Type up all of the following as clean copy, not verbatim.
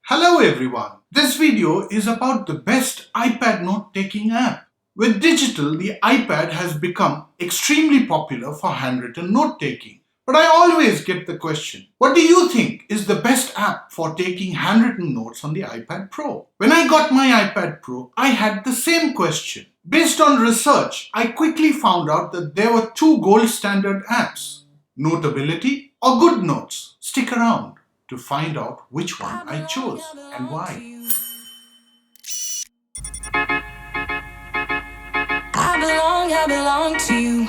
Hello everyone. This video is about the best iPad note-taking app. With digital, the iPad has become extremely popular for handwritten note-taking. But I always get the question, what do you think is the best app for taking handwritten notes on the iPad Pro? When I got my iPad Pro, I had the same question. Based on research, I quickly found out that there were two gold standard apps, Notability or GoodNotes. Stick around to find out which one I chose and why. I belong to you.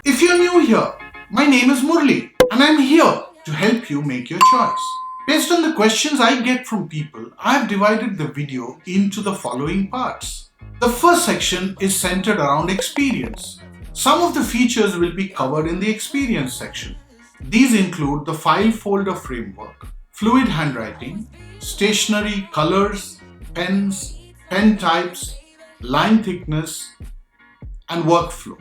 If you're new here, my name is Murli and I'm here to help you make your choice. Based on the questions I get from people, I have divided the video into the following parts. The first section is centered around experience. Some of the features will be covered in the experience section. These include the file folder framework, fluid handwriting, stationery, colors, pens, pen types, line thickness, and workflow.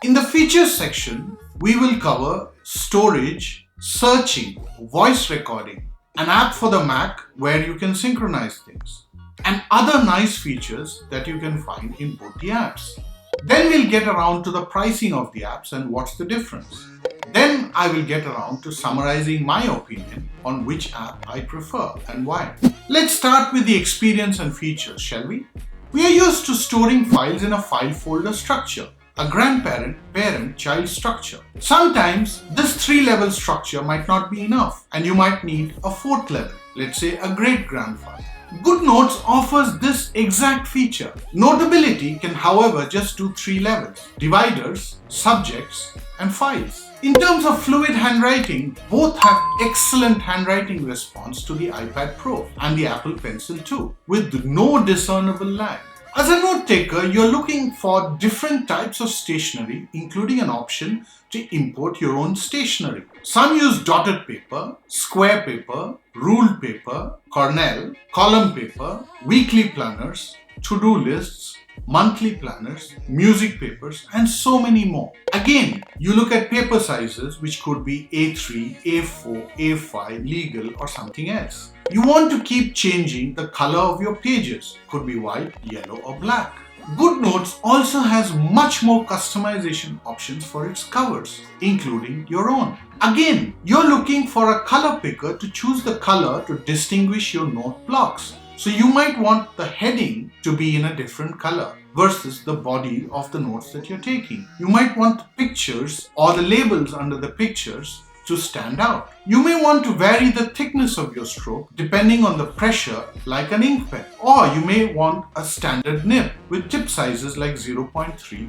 In the features section, we will cover storage, searching, voice recording, an app for the Mac where you can synchronize things, and other nice features that you can find in both the apps. Then we'll get around to the pricing of the apps and what's the difference. Then I will get around to summarizing my opinion on which app I prefer and why. Let's start with the experience and features, shall we? We are used to storing files in a file folder structure, a grandparent-parent-child structure. Sometimes this 3-level structure might not be enough and you might need a 4th level, let's say a great-grandfather. GoodNotes offers this exact feature. Notability can, however, just do 3 levels: dividers, subjects, and files. In terms of fluid handwriting, both have excellent handwriting response to the iPad Pro and the Apple Pencil too, with no discernible lag. As a note taker, you're looking for different types of stationery, including an option to import your own stationery. Some use dotted paper, square paper, ruled paper, Cornell, column paper, weekly planners, to-do lists, monthly planners, music papers, and so many more. Again, you look at paper sizes, which could be A3, A4, A5, legal, or something else. You want to keep changing the color of your pages, could be white, yellow, or black. GoodNotes also has much more customization options for its covers, including your own. Again, you're looking for a color picker to choose the color to distinguish your note blocks. So you might want the heading to be in a different color versus the body of the notes that you're taking. You might want the pictures or the labels under the pictures to stand out. You may want to vary the thickness of your stroke depending on the pressure, like an ink pen. Or you may want a standard nib with tip sizes like 0.3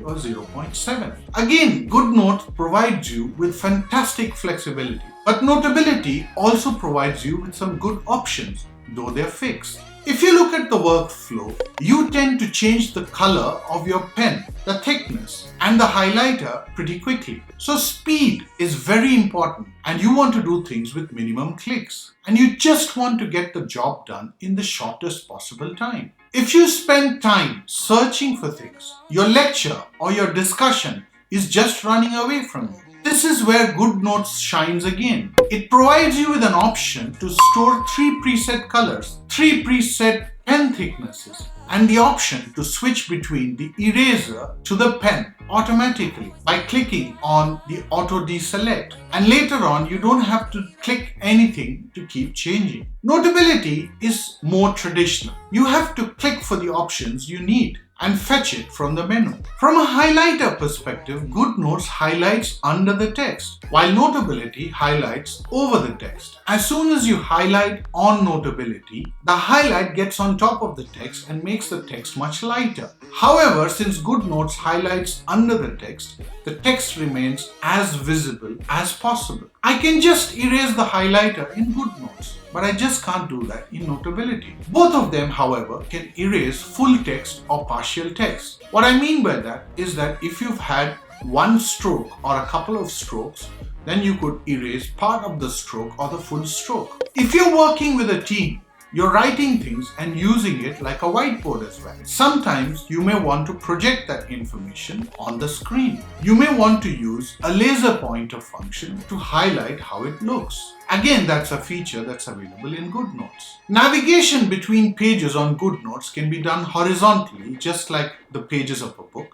or 0.7. Again, GoodNotes provides you with fantastic flexibility. But Notability also provides you with some good options, though they're fixed. If you look at the workflow, you tend to change the color of your pen, the thickness, and the highlighter pretty quickly. So speed is very important and you want to do things with minimum clicks. And you just want to get the job done in the shortest possible time. If you spend time searching for things, your lecture or your discussion is just running away from you. This is where GoodNotes shines again. It provides you with an option to store 3 preset colors, 3 preset pen thicknesses, and the option to switch between the eraser to the pen automatically by clicking on the auto deselect. And later on, you don't have to click anything to keep changing. Notability is more traditional. You have to click for the options you need and fetch it from the menu. From a highlighter perspective, GoodNotes highlights under the text, while Notability highlights over the text. As soon as you highlight on Notability, the highlight gets on top of the text and makes the text much lighter. However, since GoodNotes highlights under the text remains as visible as possible. I can just erase the highlighter in GoodNotes, but I just can't do that in Notability. Both of them, however, can erase full text or partial text. What I mean by that is that if you've had one stroke or a couple of strokes, then you could erase part of the stroke or the full stroke. If you're working with a team, You're writing things and using it like a whiteboard as well. Sometimes you may want to project that information on the screen. You may want to use a laser pointer function to highlight how it looks. Again, that's a feature that's available in GoodNotes. Navigation between pages on GoodNotes can be done horizontally, just like the pages of a book,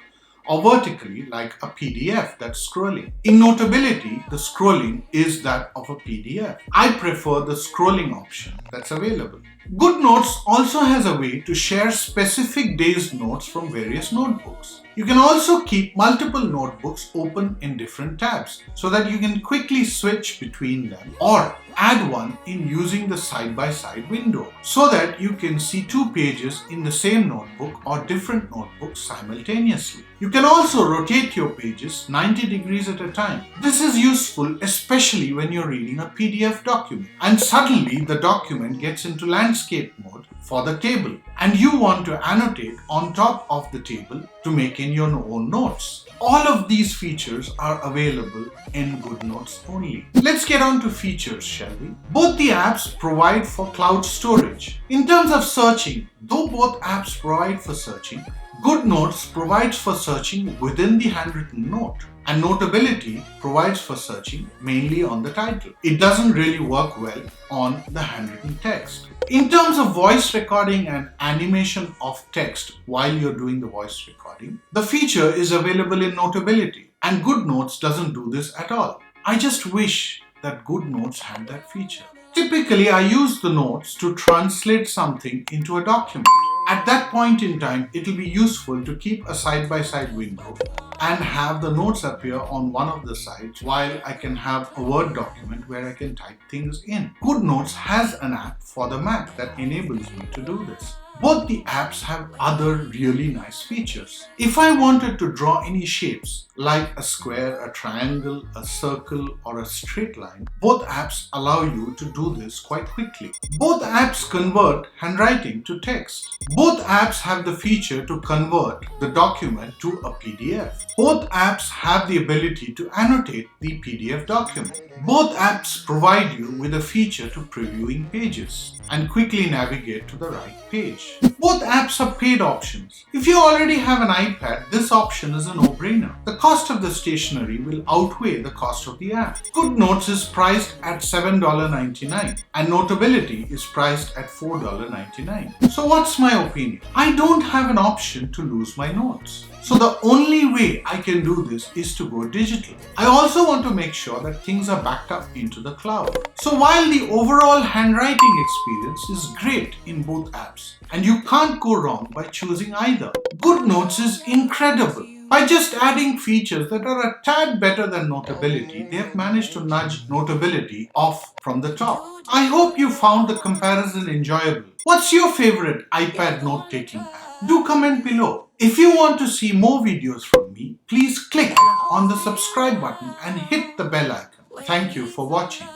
or vertically like a PDF that's scrolling. In Notability, the scrolling is that of a PDF. I prefer the scrolling option that's available. GoodNotes also has a way to share specific day's notes from various notebooks. You can also keep multiple notebooks open in different tabs so that you can quickly switch between them, or add one in using the side-by-side window so that you can see two pages in the same notebook or different notebooks simultaneously. You can also rotate your pages 90 degrees at a time. This is useful especially when you're reading a PDF document and suddenly the document gets into landscape mode for the table and you want to annotate on top of the table to make in your own notes. All of these features are available in GoodNotes only. Let's get on to features, shall we? Both the apps provide for cloud storage. In terms of searching, though both apps provide for searching, GoodNotes provides for searching within the handwritten note, and Notability provides for searching mainly on the title. It doesn't really work well on the handwritten text. In terms of voice recording and animation of text while you're doing the voice recording, the feature is available in Notability, and GoodNotes doesn't do this at all. I just wish that GoodNotes had that feature. Typically, I use the notes to translate something into a document. At that point in time, it will be useful to keep a side-by-side window and have the notes appear on one of the sides while I can have a Word document where I can type things in. GoodNotes has an app for the Mac that enables me to do this. Both the apps have other really nice features. If I wanted to draw any shapes like a square, a triangle, a circle, or a straight line, both apps allow you to do this quite quickly. Both apps convert handwriting to text. Both apps have the feature to convert the document to a PDF. Both apps have the ability to annotate the PDF document. Both apps provide you with a feature to previewing pages and quickly navigate to the right page. Both apps are paid options. If you already have an iPad, this option is a no-brainer. The cost of the stationery will outweigh the cost of the app. GoodNotes is priced at $7.99 and Notability is priced at $4.99. So what's my opinion? I don't have an option to lose my notes. So the only way I can do this is to go digital. I also want to make sure that things are backed up into the cloud. So while the overall handwriting experience is great in both apps, and you can't go wrong by choosing either, GoodNotes is incredible. By just adding features that are a tad better than Notability, they have managed to nudge Notability off from the top. I hope you found the comparison enjoyable. What's your favorite iPad note-taking app? Do comment below. If you want to see more videos from me, please click on the subscribe button and hit the bell icon. Thank you for watching.